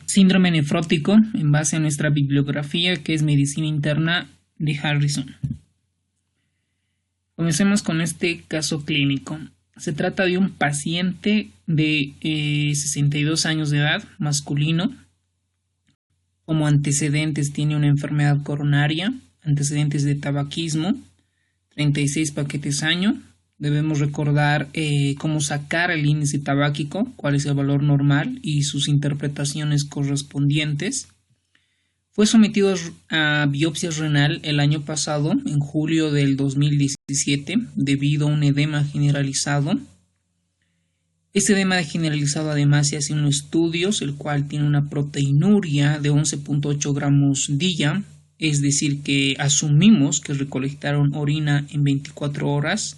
Síndrome nefrótico en base a nuestra bibliografía, que es Medicina Interna de Harrison. Comencemos con este caso clínico. Se trata de un paciente de 62 años de edad, masculino. Como antecedentes tiene una enfermedad coronaria, antecedentes de tabaquismo, 36 paquetes año. Debemos recordar cómo sacar el índice tabáquico, cuál es el valor normal y sus interpretaciones correspondientes. Fue sometido a biopsia renal el año pasado, en julio del 2017, debido a un edema generalizado. Este edema generalizado además se hace unos estudios, el cual tiene una proteinuria de 11.8 gramos día, es decir que asumimos que recolectaron orina en 24 horas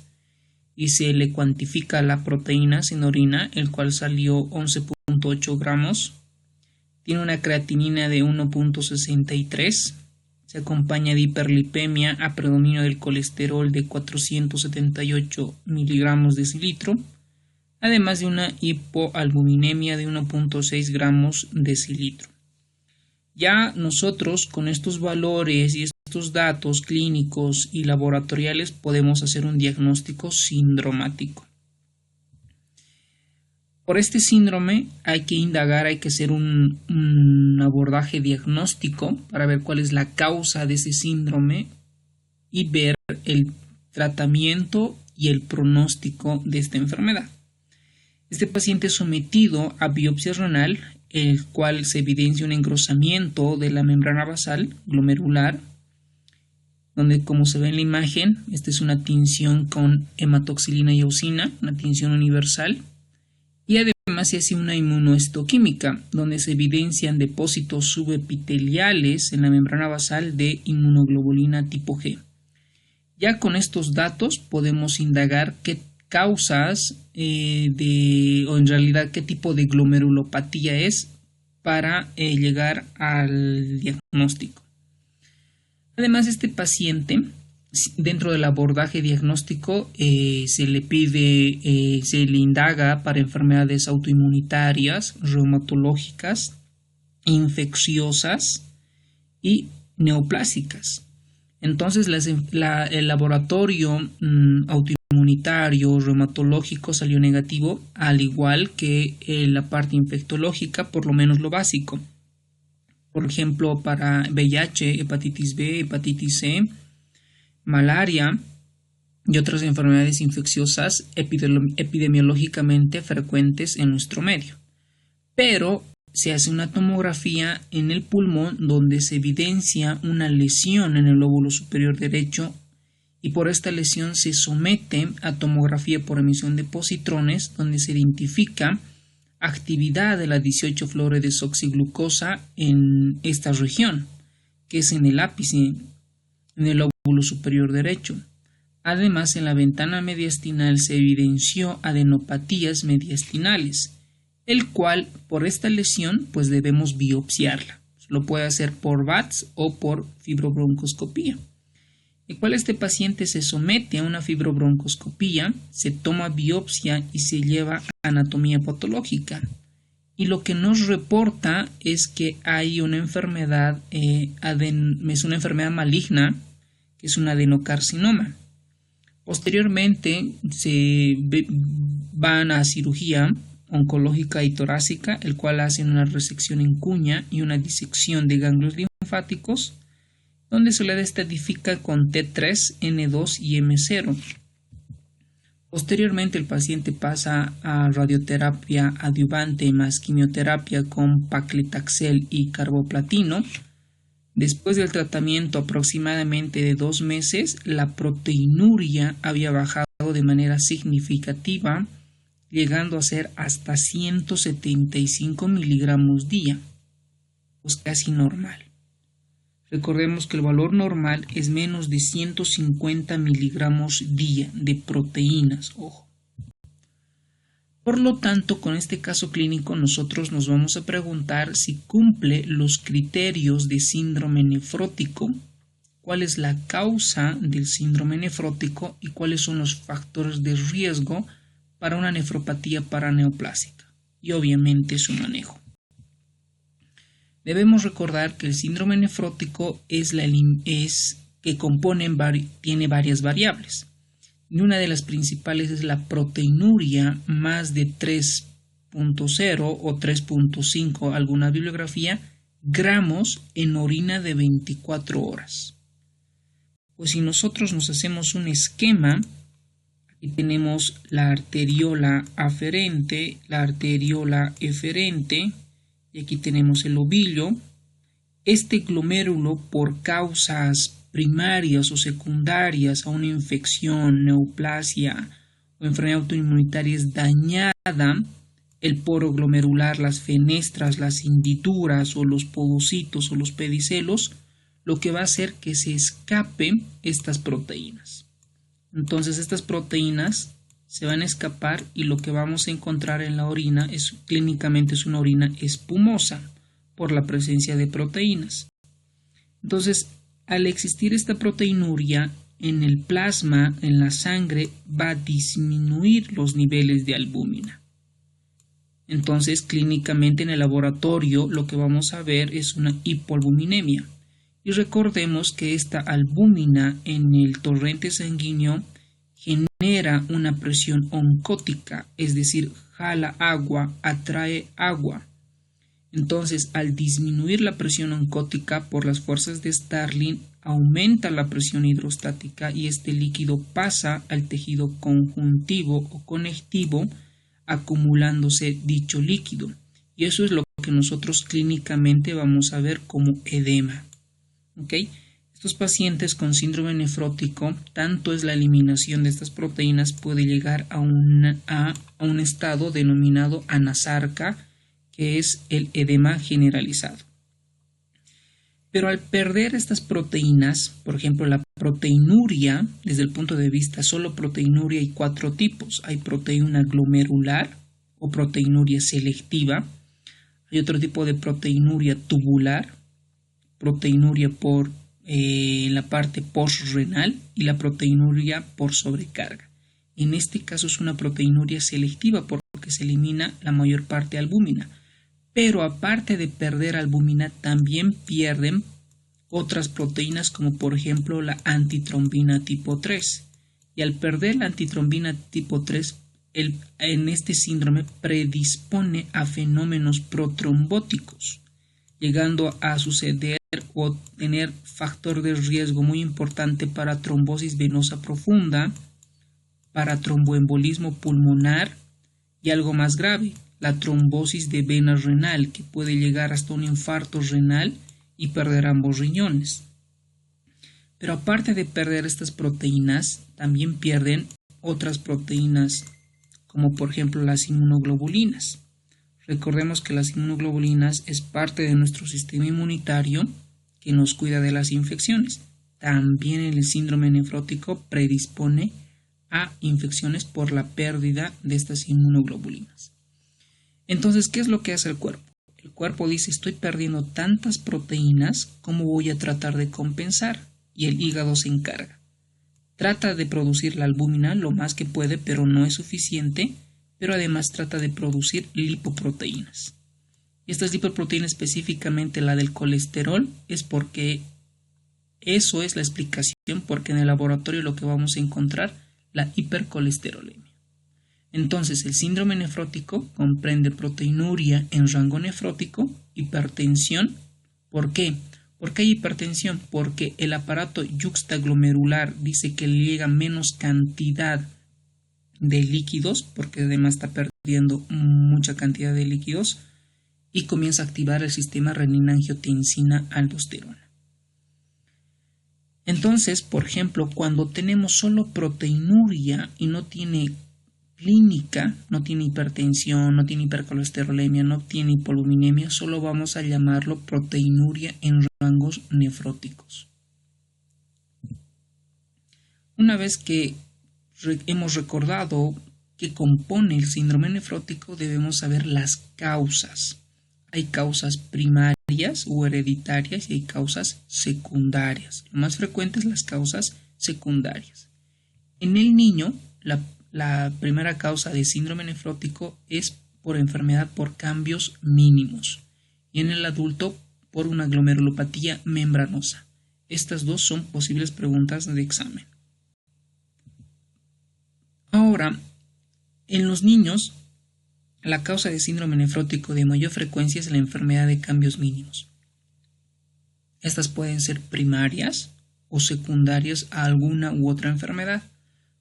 y se le cuantifica la proteína sin orina, el cual salió 11.8 gramos. Tiene una creatinina de 1.63. Se acompaña de hiperlipemia a predominio del colesterol de 478 miligramos decilitro, además de una hipoalbuminemia de 1.6 gramos decilitro. Ya nosotros con estos valores y estos datos clínicos y laboratoriales podemos hacer un diagnóstico sindromático. Por este síndrome hay que indagar, hay que hacer un abordaje diagnóstico para ver cuál es la causa de ese síndrome y ver el tratamiento y el pronóstico de esta enfermedad. Este paciente es sometido a biopsia renal, el cual se evidencia un engrosamiento de la membrana basal glomerular, donde, como se ve en la imagen, esta es una tinción con hematoxilina y eosina, una tinción universal, y además se hace una inmunohistoquímica, donde se evidencian depósitos subepiteliales en la membrana basal de inmunoglobulina tipo G. Ya con estos datos podemos indagar qué causas o en realidad qué tipo de glomerulopatía es para llegar al diagnóstico. Además, este paciente, dentro del abordaje diagnóstico, se le indaga para enfermedades autoinmunitarias, reumatológicas, infecciosas y neoplásicas. Entonces, el laboratorio autoinmunitario, reumatológico salió negativo, al igual que la parte infectológica, por lo menos lo básico. Por ejemplo, para VIH, hepatitis B, hepatitis C, malaria y otras enfermedades infecciosas epidemiológicamente frecuentes en nuestro medio. Pero se hace una tomografía en el pulmón donde se evidencia una lesión en el lóbulo superior derecho y por esta lesión se somete a tomografía por emisión de positrones donde se identifica actividad de la 18-fluorodesoxiglucosa en esta región, que es en el ápice, en el lóbulo superior derecho. Además, en la ventana mediastinal se evidenció adenopatías mediastinales, el cual por esta lesión pues debemos biopsiarla. Lo puede hacer por VATS o por fibrobroncoscopía. El cual este paciente se somete a una fibrobroncoscopía, se toma biopsia y se lleva a anatomía patológica. Y lo que nos reporta es que hay una enfermedad, es una enfermedad maligna, que es un adenocarcinoma. Posteriormente se van a cirugía oncológica y torácica, el cual hacen una resección en cuña y una disección de ganglios linfáticos, donde se le estratifica con T3, N2 y M0. Posteriormente el paciente pasa a radioterapia adyuvante más quimioterapia con paclitaxel y carboplatino. Después del tratamiento aproximadamente de 2 meses, la proteinuria había bajado de manera significativa, llegando a ser hasta 175 miligramos día, pues casi normal. Recordemos que el valor normal es menos de 150 miligramos día de proteínas, ojo. Por lo tanto, con este caso clínico nosotros nos vamos a preguntar si cumple los criterios de síndrome nefrótico, cuál es la causa del síndrome nefrótico y cuáles son los factores de riesgo para una nefropatía paraneoplásica y obviamente su manejo. Debemos recordar que el síndrome nefrótico tiene varias variables. Y una de las principales es la proteinuria más de 3.0 o 3.5, alguna bibliografía, gramos en orina de 24 horas. Pues si nosotros nos hacemos un esquema, aquí tenemos la arteriola aferente, la arteriola eferente, y aquí tenemos el ovillo. Este glomérulo, por causas primarias o secundarias a una infección, neoplasia o enfermedad autoinmunitaria, es dañada, el poro glomerular, las fenestras, las hendiduras o los podocitos o los pedicelos, lo que va a hacer que se escapen estas proteínas. Entonces estas proteínas se van a escapar y lo que vamos a encontrar en la orina clínicamente es una orina espumosa por la presencia de proteínas. Entonces, al existir esta proteinuria en el plasma, en la sangre, va a disminuir los niveles de albúmina. Entonces, clínicamente en el laboratorio lo que vamos a ver es una hipoalbuminemia. Y recordemos que esta albúmina en el torrente sanguíneo genera una presión oncótica, es decir, jala agua, atrae agua. Entonces, al disminuir la presión oncótica por las fuerzas de Starling, aumenta la presión hidrostática y este líquido pasa al tejido conjuntivo o conectivo, acumulándose dicho líquido. Y eso es lo que nosotros clínicamente vamos a ver como edema. ¿Okay? Estos pacientes con síndrome nefrótico, tanto es la eliminación de estas proteínas, puede llegar a un estado denominado anasarca, que es el edema generalizado. Pero al perder estas proteínas, por ejemplo la proteinuria, desde el punto de vista solo proteinuria hay 4 tipos. Hay proteína glomerular o proteinuria selectiva, hay otro tipo de proteinuria tubular, proteinuria por la parte postrenal y la proteinuria por sobrecarga. En este caso es una proteinuria selectiva porque se elimina la mayor parte de albúmina. Pero aparte de perder albúmina, también pierden otras proteínas como por ejemplo la antitrombina tipo 3. Y al perder la antitrombina tipo 3, en este síndrome predispone a fenómenos protrombóticos, llegando a suceder o tener factor de riesgo muy importante para trombosis venosa profunda, para tromboembolismo pulmonar y algo más grave, la trombosis de vena renal, que puede llegar hasta un infarto renal y perder ambos riñones. Pero aparte de perder estas proteínas, también pierden otras proteínas, como por ejemplo las inmunoglobulinas. Recordemos que las inmunoglobulinas es parte de nuestro sistema inmunitario que nos cuida de las infecciones. También el síndrome nefrótico predispone a infecciones por la pérdida de estas inmunoglobulinas. Entonces, ¿qué es lo que hace el cuerpo? El cuerpo dice, estoy perdiendo tantas proteínas, ¿cómo voy a tratar de compensar? Y el hígado se encarga. Trata de producir la albúmina lo más que puede, pero no es suficiente, pero además trata de producir lipoproteínas. Y estas lipoproteínas, específicamente la del colesterol, es porque eso es la explicación, porque en el laboratorio lo que vamos a encontrar, la hipercolesterolemia. Entonces, el síndrome nefrótico comprende proteinuria en rango nefrótico, hipertensión. ¿Por qué? ¿Por qué hay hipertensión? Porque el aparato yuxtaglomerular dice que le llega menos cantidad de líquidos, porque además está perdiendo mucha cantidad de líquidos, y comienza a activar el sistema renina-angiotensina-aldosterona. Entonces, por ejemplo, cuando tenemos solo proteinuria y no tiene clínica, no tiene hipertensión, no tiene hipercolesterolemia, no tiene hipoalbuminemia, solo vamos a llamarlo proteinuria en rangos nefróticos. Una vez que hemos recordado qué compone el síndrome nefrótico, debemos saber las causas. Hay causas primarias o hereditarias y hay causas secundarias. Lo más frecuente es las causas secundarias. En el niño, la primera causa de síndrome nefrótico es por enfermedad por cambios mínimos. Y en el adulto por una glomerulopatía membranosa. Estas dos son posibles preguntas de examen. Ahora, en los niños, la causa de síndrome nefrótico de mayor frecuencia es la enfermedad de cambios mínimos. Estas pueden ser primarias o secundarias a alguna u otra enfermedad,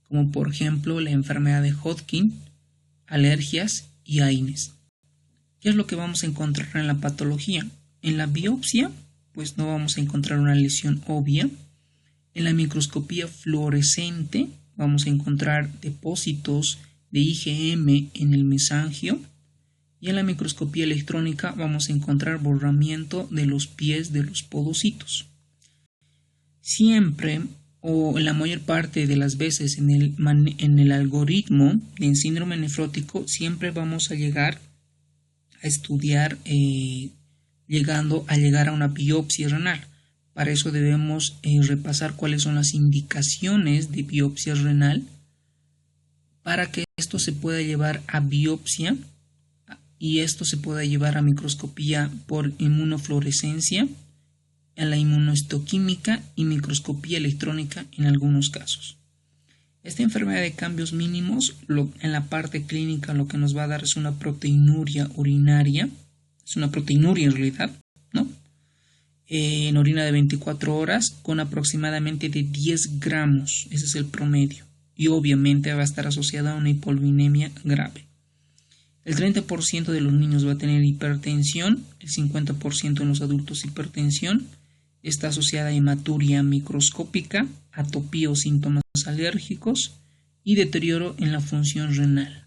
como por ejemplo la enfermedad de Hodgkin, alergias y AINES. ¿Qué es lo que vamos a encontrar en la patología? En la biopsia, pues no vamos a encontrar una lesión obvia. En la microscopía fluorescente vamos a encontrar depósitos de IgM en el mesangio. Y en la microscopía electrónica vamos a encontrar borramiento de los pies de los podocitos. Siempre o la mayor parte de las veces en el algoritmo de síndrome nefrótico siempre vamos a llegar a estudiar llegar a una biopsia renal. Para eso debemos repasar cuáles son las indicaciones de biopsia renal para que esto se pueda llevar a biopsia y esto se pueda llevar a microscopía por inmunofluorescencia, a la inmunohistoquímica y microscopía electrónica en algunos casos. Esta enfermedad de cambios mínimos, en la parte clínica lo que nos va a dar es una proteinuria urinaria, es una proteinuria en realidad, ¿no? En orina de 24 horas con aproximadamente de 10 gramos, ese es el promedio, y obviamente va a estar asociada a una hipolinemia grave. El 30% de los niños va a tener hipertensión, el 50% en los adultos hipertensión, está asociada a hematuria microscópica, atopía o síntomas alérgicos y deterioro en la función renal.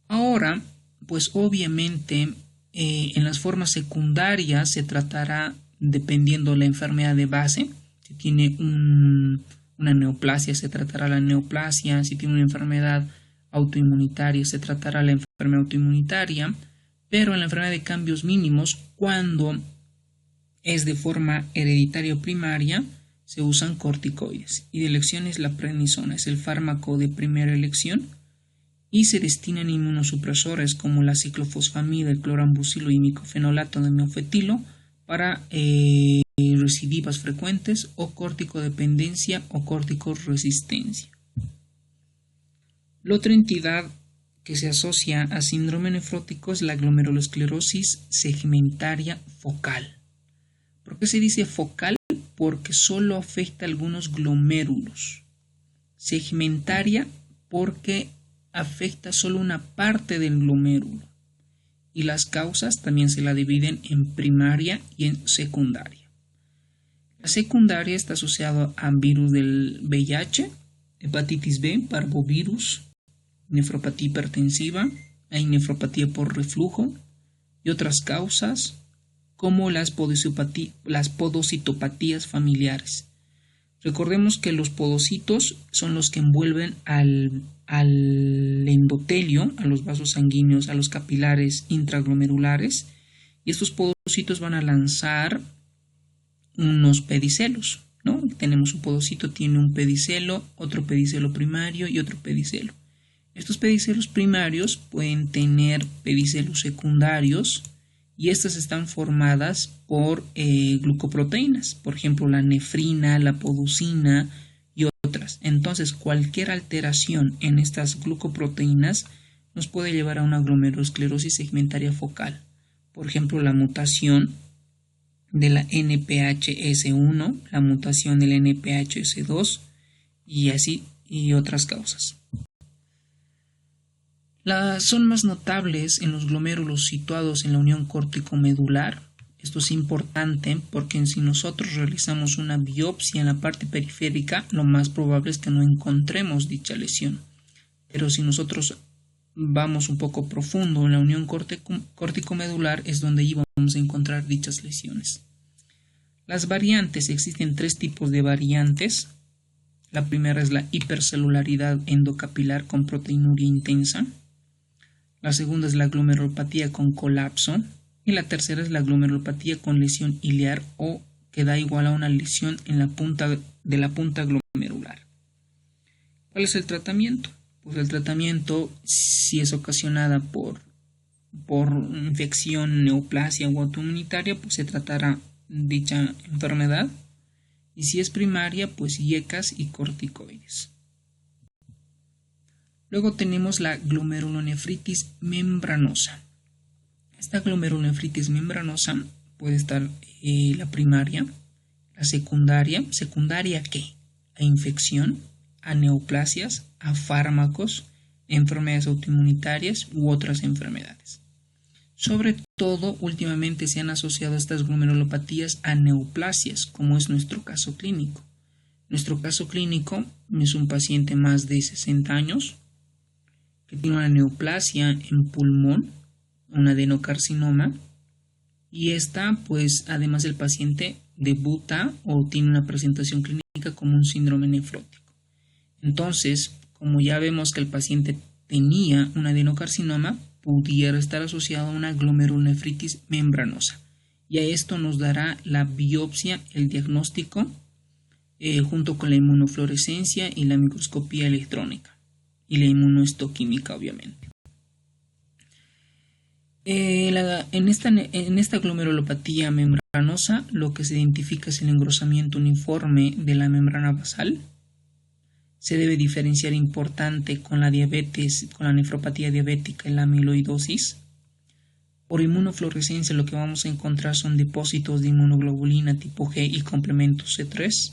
Ahora, pues obviamente en las formas secundarias se tratará dependiendo de la enfermedad de base. Si tiene una neoplasia se tratará la neoplasia, si tiene una enfermedad autoinmunitaria se tratará la enfermedad autoinmunitaria, pero en la enfermedad de cambios mínimos, cuando es de forma hereditaria o primaria, se usan corticoides y de elección es la prednisona, es el fármaco de primera elección y se destinan inmunosupresores como la ciclofosfamida, el clorambucilo y micofenolato de miofetilo para recidivas frecuentes o corticodependencia o corticoresistencia. La otra entidad que se asocia a síndrome nefrótico es la glomerulosclerosis segmentaria focal. ¿Por qué se dice focal? Porque solo afecta a algunos glomérulos. Segmentaria porque afecta solo una parte del glomérulo. Y las causas también se la dividen en primaria y en secundaria. La secundaria está asociada a virus del VIH, hepatitis B, parvovirus, nefropatía hipertensiva, hay nefropatía por reflujo y otras causas como las podocitopatías familiares. Recordemos que los podocitos son los que envuelven al endotelio, a los vasos sanguíneos, a los capilares intraglomerulares, y estos podocitos van a lanzar unos pedicelos, ¿no? Tenemos un podocito, tiene un pedicelo, otro pedicelo primario y otro pedicelo. Estos pedicelos primarios pueden tener pedicelos secundarios y estas están formadas por glucoproteínas, por ejemplo la nefrina, la podocina y otras. Entonces cualquier alteración en estas glucoproteínas nos puede llevar a una glomerulosclerosis segmentaria focal. Por ejemplo la mutación de la NPHS1, la mutación del NPHS2 y así y otras causas. Son más notables en los glomérulos situados en la unión córtico-medular. Esto es importante porque si nosotros realizamos una biopsia en la parte periférica, lo más probable es que no encontremos dicha lesión. Pero si nosotros vamos un poco profundo en la unión córtico-medular es donde íbamos a encontrar dichas lesiones. Las variantes, existen 3 tipos de variantes. La primera es la hipercelularidad endocapilar con proteinuria intensa. La segunda es la glomerulopatía con colapso y la tercera es la glomerulopatía con lesión iliar o que da igual a una lesión en la punta glomerular. ¿Cuál es el tratamiento? Pues el tratamiento, si es ocasionada por por infección, neoplasia o autoinmunitaria, pues se tratará dicha enfermedad. Y si es primaria, pues IECAS y corticoides. Luego tenemos la glomerulonefritis membranosa. Esta glomerulonefritis membranosa puede estar la primaria, la secundaria. ¿Secundaria qué? A infección, a neoplasias, a fármacos, enfermedades autoinmunitarias u otras enfermedades. Sobre todo, últimamente se han asociado estas glomerulopatías a neoplasias, como es nuestro caso clínico. Nuestro caso clínico es un paciente más de 60 años que tiene una neoplasia en pulmón, un adenocarcinoma, y esta, pues, además el paciente debuta o tiene una presentación clínica como un síndrome nefrótico. Entonces, como ya vemos que el paciente tenía un adenocarcinoma, pudiera estar asociado a una glomerulonefritis membranosa. Y a esto nos dará la biopsia, el diagnóstico, junto con la inmunofluorescencia y la microscopía electrónica. Y la inmunohistoquímica, obviamente. En esta glomerulopatía membranosa, lo que se identifica es el engrosamiento uniforme de la membrana basal. Se debe diferenciar importante con la diabetes, con la nefropatía diabética y la amiloidosis. Por inmunofluorescencia lo que vamos a encontrar son depósitos de inmunoglobulina tipo G y complementos C3.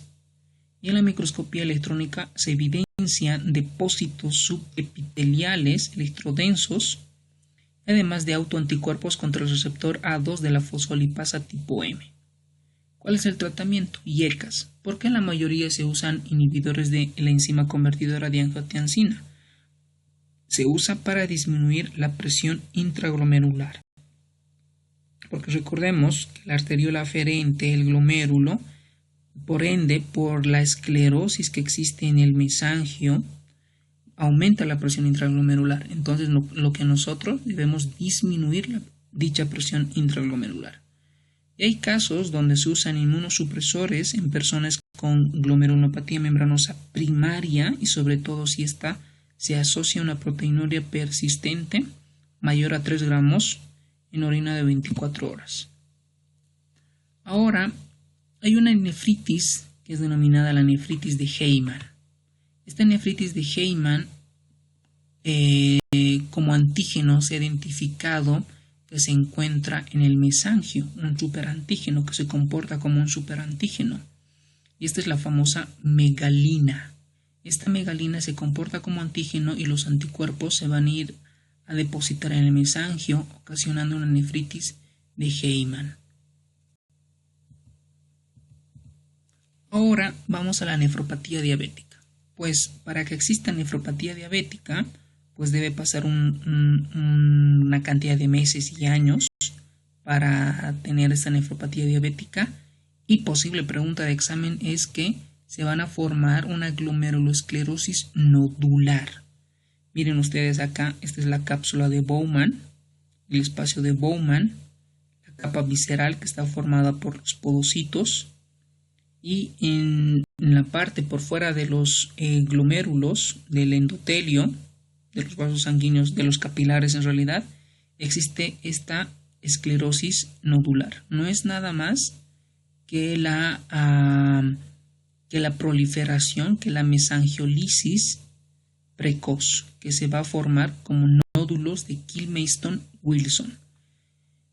Y en la microscopía electrónica se evidencian depósitos subepiteliales electrodensos, además de autoanticuerpos contra el receptor A2 de la fosfolipasa tipo M. ¿Cuál es el tratamiento? IECAS, porque en la mayoría se usan inhibidores de la enzima convertidora de angiotensina. Se usa para disminuir la presión intraglomerular. Porque recordemos que la arteriola aferente, el glomérulo, por ende, por la esclerosis que existe en el mesangio, aumenta la presión intraglomerular. Entonces, lo que nosotros debemos disminuir dicha presión intraglomerular. Y hay casos donde se usan inmunosupresores en personas con glomerulopatía membranosa primaria y sobre todo si esta se asocia a una proteinuria persistente mayor a 3 gramos en orina de 24 horas. Ahora, hay una nefritis que es denominada la nefritis de Heymann. Esta nefritis de Heymann, como antígeno, se ha identificado que se encuentra en el mesangio, un superantígeno que se comporta como un superantígeno. Y esta es la famosa megalina. Esta megalina se comporta como antígeno y los anticuerpos se van a ir a depositar en el mesangio, ocasionando una nefritis de Heymann. Ahora vamos a la nefropatía diabética. Pues para que exista nefropatía diabética, pues debe pasar una cantidad de meses y años para tener esta nefropatía diabética. Y posible pregunta de examen es que se van a formar una glomerulosclerosis nodular. Miren ustedes acá, esta es la cápsula de Bowman, el espacio de Bowman, la capa visceral que está formada por los podocitos. Y en la parte por fuera de los glomérulos del endotelio, de los vasos sanguíneos, de los capilares en realidad, existe esta esclerosis nodular. No es nada más que la proliferación, que la mesangiolisis precoz, que se va a formar como nódulos de Kilmeyston-Wilson.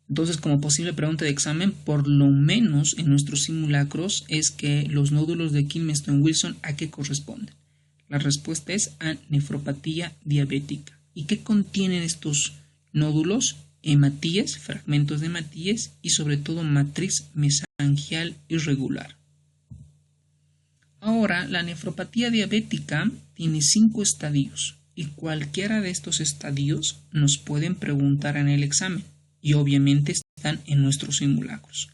Entonces, como posible pregunta de examen, por lo menos en nuestros simulacros, es que los nódulos de Kilmeyston-Wilson, ¿a qué corresponden? La respuesta es a nefropatía diabética. ¿Y qué contienen estos nódulos? Hematíes, fragmentos de hematíes y sobre todo matriz mesangial irregular. Ahora, la nefropatía diabética tiene 5 estadios y cualquiera de estos estadios nos pueden preguntar en el examen y obviamente están en nuestros simulacros.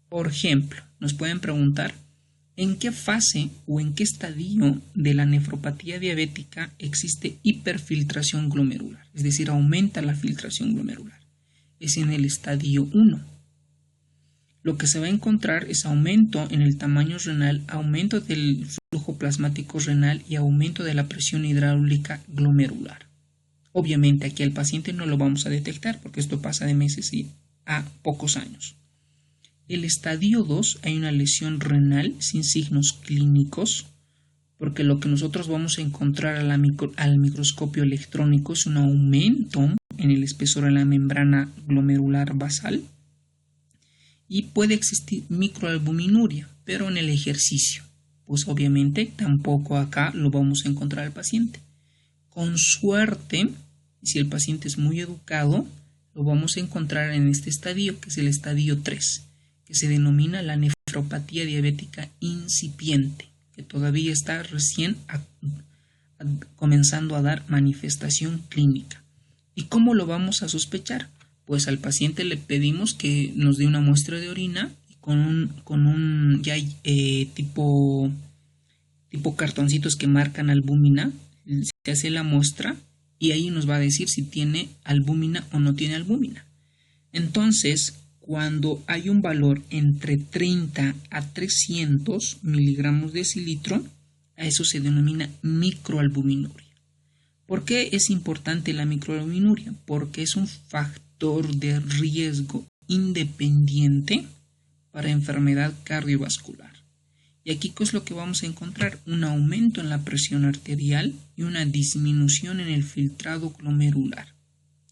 Por ejemplo, nos pueden preguntar ¿en qué fase o en qué estadio de la nefropatía diabética existe hiperfiltración glomerular? Es decir, aumenta la filtración glomerular. Es en el estadio 1. Lo que se va a encontrar es aumento en el tamaño renal, aumento del flujo plasmático renal y aumento de la presión hidráulica glomerular. Obviamente aquí al paciente no lo vamos a detectar porque esto pasa de meses y a pocos años. El estadio 2 hay una lesión renal sin signos clínicos, porque lo que nosotros vamos a encontrar al microscopio electrónico es un aumento en el espesor de la membrana glomerular basal y puede existir microalbuminuria, pero en el ejercicio, pues obviamente tampoco acá lo vamos a encontrar al paciente. Con suerte, si el paciente es muy educado, lo vamos a encontrar en este estadio, que es el estadio 3, que se denomina la nefropatía diabética incipiente, que todavía está recién comenzando a dar manifestación clínica. ¿Y cómo lo vamos a sospechar? Pues al paciente le pedimos que nos dé una muestra de orina y con un ya tipo cartoncitos que marcan albúmina, se hace la muestra y ahí nos va a decir si tiene albúmina o no tiene albúmina. Entonces, cuando hay un valor entre 30 a 300 miligramos de decilitro, a eso se denomina microalbuminuria. ¿Por qué es importante la microalbuminuria? Porque es un factor de riesgo independiente para enfermedad cardiovascular. Y aquí, ¿qué es lo que vamos a encontrar? Un aumento en la presión arterial y una disminución en el filtrado glomerular.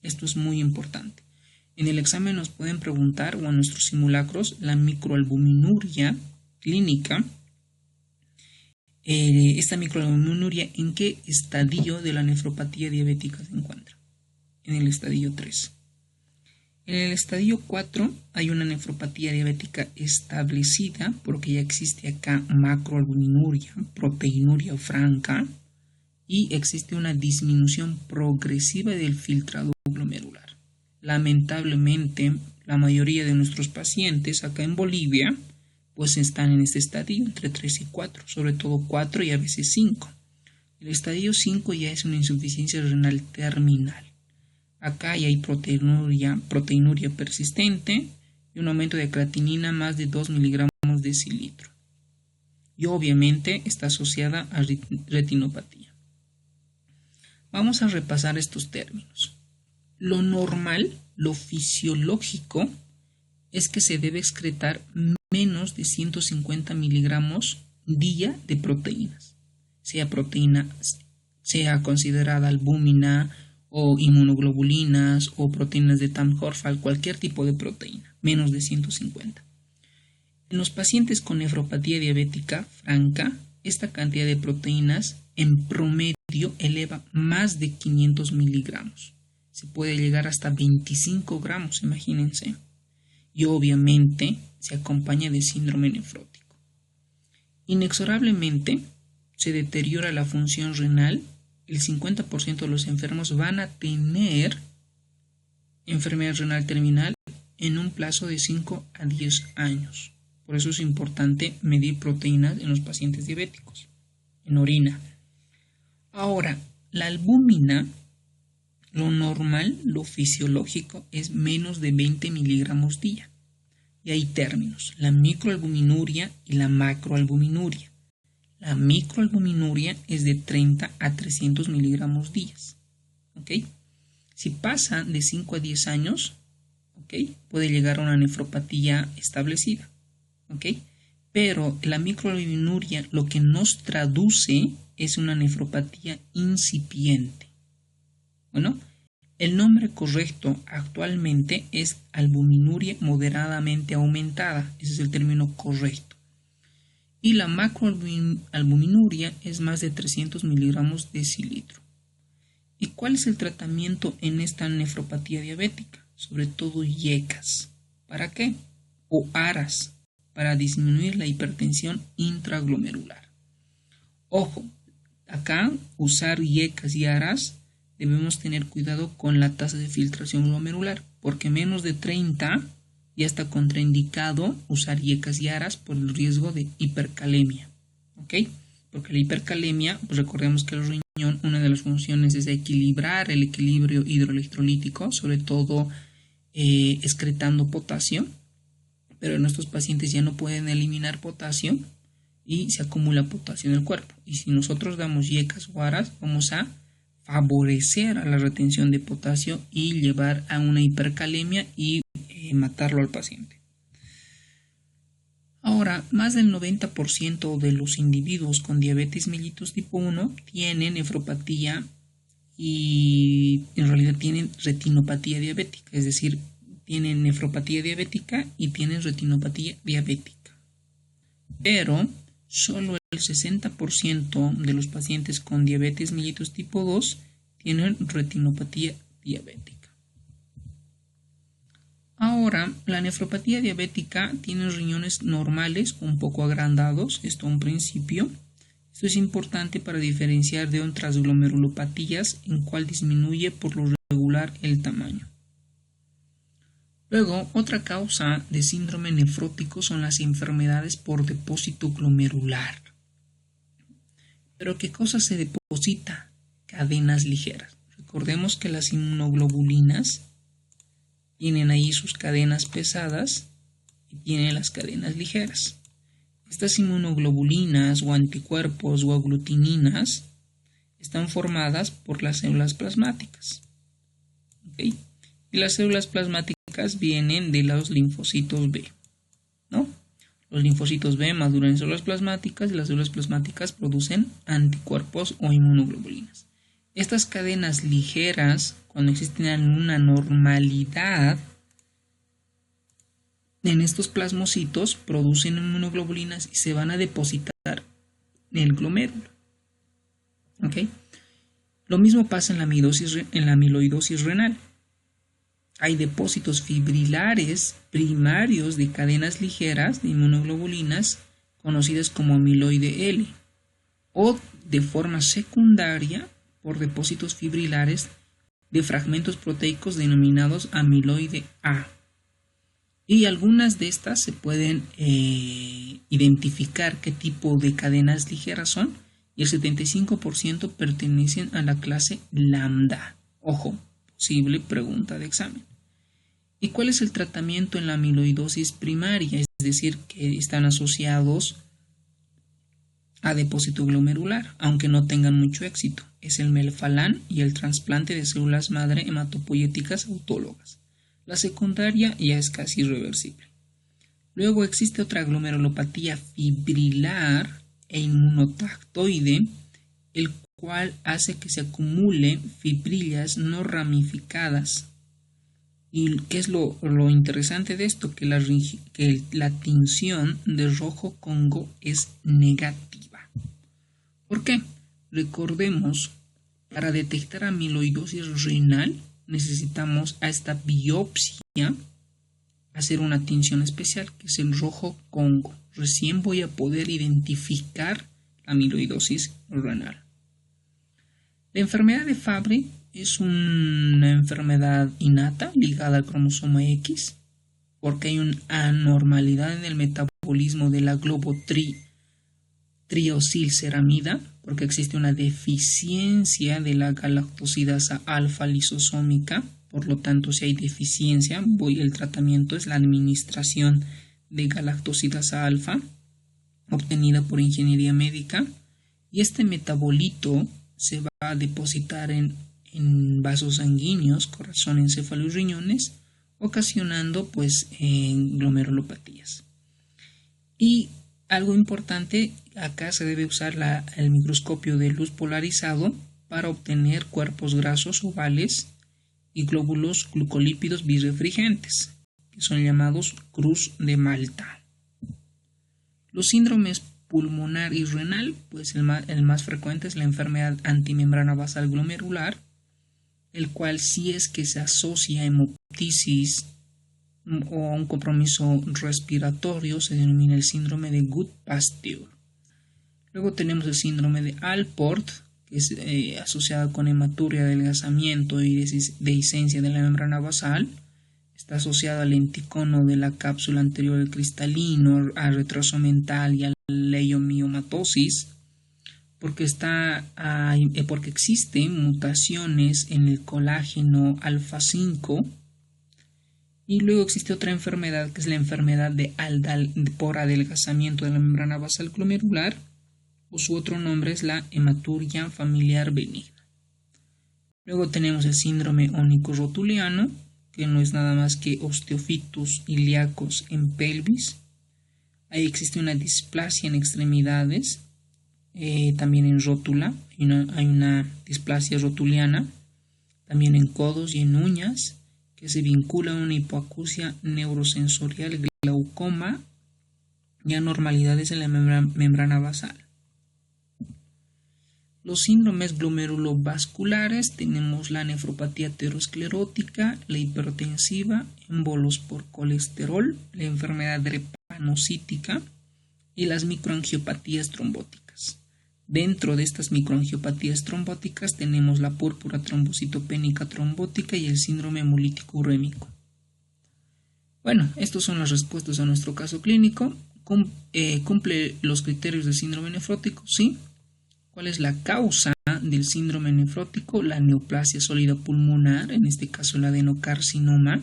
Esto es muy importante. En el examen nos pueden preguntar, o en nuestros simulacros, la microalbuminuria clínica. Esta microalbuminuria, ¿en qué estadio de la nefropatía diabética se encuentra? En el estadio 3. En el estadio 4 hay una nefropatía diabética establecida porque ya existe acá macroalbuminuria, proteinuria franca y existe una disminución progresiva del filtrado glomerular. Lamentablemente, la mayoría de nuestros pacientes acá en Bolivia pues están en este estadio entre 3 y 4, sobre todo 4 y a veces 5. El estadio 5 ya es una insuficiencia renal terminal. Acá ya hay proteinuria persistente y un aumento de creatinina más de 2 miligramos de decilitro. Y obviamente está asociada a retinopatía. Vamos a repasar estos términos. Lo normal, lo fisiológico, es que se debe excretar menos de 150 miligramos día de proteínas, sea proteína, sea considerada albúmina o inmunoglobulinas o proteínas de Tamm-Horfall, cualquier tipo de proteína, menos de 150. En los pacientes con nefropatía diabética franca, esta cantidad de proteínas en promedio eleva más de 500 miligramos. Se puede llegar hasta 25 gramos, imagínense. Y obviamente se acompaña de síndrome nefrótico. Inexorablemente se deteriora la función renal. El 50% de los enfermos van a tener enfermedad renal terminal en un plazo de 5 a 10 años. Por eso es importante medir proteínas en los pacientes diabéticos, en orina. Ahora, la albúmina, lo normal, lo fisiológico, es menos de 20 miligramos día. Y hay términos, la microalbuminuria y la macroalbuminuria. La microalbuminuria es de 30 a 300 miligramos días. ¿Okay? Si pasa de 5 a 10 años, ¿okay?, puede llegar a una nefropatía establecida. ¿Okay? Pero la microalbuminuria lo que nos traduce es una nefropatía incipiente. Bueno, el nombre correcto actualmente es albuminuria moderadamente aumentada. Ese es el término correcto. Y la macroalbuminuria es más de 300 miligramos de decilitro. ¿Y cuál es el tratamiento en esta nefropatía diabética? Sobre todo IECAS. ¿Para qué? O ARAS, para disminuir la hipertensión intraglomerular. Ojo, acá usar IECAS y ARAS debemos tener cuidado con la tasa de filtración glomerular, porque menos de 30 ya está contraindicado usar IECAS y ARAS por el riesgo de hipercalemia. ¿Ok? Porque la hipercalemia, pues recordemos que el riñón, una de las funciones es equilibrar el equilibrio hidroelectrolítico, sobre todo excretando potasio, pero en nuestros pacientes ya no pueden eliminar potasio y se acumula potasio en el cuerpo. Y si nosotros damos IECAS o ARAS, vamos a favorecer a la retención de potasio y llevar a una hipercalemia y matarlo al paciente. Ahora, más del 90% de los individuos con diabetes mellitus tipo 1 tienen nefropatía y en realidad tienen retinopatía diabética, es decir, tienen nefropatía diabética y tienen retinopatía diabética. Pero solo el 60% de los pacientes con diabetes mellitus tipo 2 tienen retinopatía diabética. Ahora, la nefropatía diabética tiene riñones normales un poco agrandados, esto a un principio. Esto es importante para diferenciar de otras glomerulopatías en cual disminuye por lo regular el tamaño. Luego, otra causa de síndrome nefrótico son las enfermedades por depósito glomerular. ¿Pero qué cosa se deposita? Cadenas ligeras. Recordemos que las inmunoglobulinas tienen ahí sus cadenas pesadas y tienen las cadenas ligeras. Estas inmunoglobulinas o anticuerpos o aglutininas están formadas por las células plasmáticas. ¿Okay? Y las células plasmáticas vienen de los linfocitos B, ¿no? Los linfocitos B maduran en células plasmáticas y las células plasmáticas producen anticuerpos o inmunoglobulinas. Estas cadenas ligeras, cuando existen una normalidad en estos plasmocitos, producen inmunoglobulinas y se van a depositar en el glomérulo. ¿Okay? Lo mismo pasa en la amiloidosis renal. Hay depósitos fibrilares primarios de cadenas ligeras de inmunoglobulinas conocidas como amiloide L o de forma secundaria por depósitos fibrilares de fragmentos proteicos denominados amiloide A. Y algunas de estas se pueden identificar qué tipo de cadenas ligeras son y el 75% pertenecen a la clase lambda. Ojo, posible pregunta de examen. ¿Y cuál es el tratamiento en la amiloidosis primaria? Es decir, que están asociados a depósito glomerular, aunque no tengan mucho éxito. Es el melphalan y el trasplante de células madre hematopoyéticas autólogas. La secundaria ya es casi irreversible. Luego existe otra glomerulopatía fibrilar e inmunotactoide, el cual hace que se acumulen fibrillas no ramificadas. ¿Y qué es lo interesante de esto? Que la tinción de rojo Congo es negativa. ¿Por qué? Recordemos, para detectar amiloidosis renal necesitamos a esta biopsia hacer una tinción especial, que es el rojo Congo. Recién voy a poder identificar la amiloidosis renal. La enfermedad de Fabry es una enfermedad innata ligada al cromosoma X porque hay una anormalidad en el metabolismo de la globotriosilceramida, porque existe una deficiencia de la galactosidasa alfa lisosómica. Por lo tanto, si hay deficiencia, el tratamiento es la administración de galactosidasa alfa obtenida por ingeniería médica, y este metabolito se va a depositar en vasos sanguíneos, corazón, encéfalo y riñones, ocasionando glomerulopatías. Y algo importante, acá se debe usar el microscopio de luz polarizado para obtener cuerpos grasos ovales y glóbulos glucolípidos birrefringentes, que son llamados cruz de Malta. Los síndromes pulmonar y renal, el más frecuente es la enfermedad antimembrana basal glomerular, el cual, si es que se asocia a hemoptisis o a un compromiso respiratorio, se denomina el síndrome de Goodpasture. Luego tenemos el síndrome de Alport, que es asociado con hematuria, adelgazamiento y dehiscencia de la membrana basal. Está asociado al lenticono de la cápsula anterior del cristalino, al retraso mental y a la leiomiomatosis, porque existen mutaciones en el colágeno alfa 5. Y luego existe otra enfermedad, que es la enfermedad por adelgazamiento de la membrana basal glomerular, o su otro nombre es la hematuria familiar benigna. Luego tenemos el síndrome ónico-rotuliano, que no es nada más que osteofitus ilíacos en pelvis. Ahí existe una displasia en extremidades, también en rótula, hay una displasia rotuliana, también en codos y en uñas, que se vincula a una hipoacusia neurosensorial, glaucoma y anormalidades en la membrana basal. Los síndromes glomerulovasculares tenemos la nefropatía aterosclerótica, la hipertensiva, émbolos por colesterol, la enfermedad drepanocítica y las microangiopatías trombóticas. Dentro de estas microangiopatías trombóticas tenemos la púrpura trombocitopénica trombótica y el síndrome hemolítico urémico. Bueno, estas son las respuestas a nuestro caso clínico. ¿Cumple los criterios del síndrome nefrótico? Sí. ¿Cuál es la causa del síndrome nefrótico? La neoplasia sólida pulmonar, en este caso el adenocarcinoma.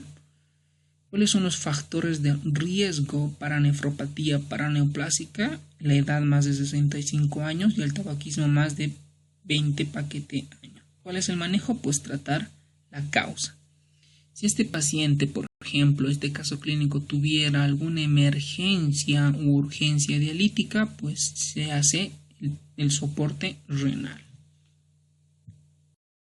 ¿Cuáles son los factores de riesgo para nefropatía paraneoplásica? La edad más de 65 años y el tabaquismo más de 20 paquete años. ¿Cuál es el manejo? Pues tratar la causa. Si este paciente, por ejemplo, este caso clínico tuviera alguna emergencia u urgencia dialítica, pues se hace el soporte renal.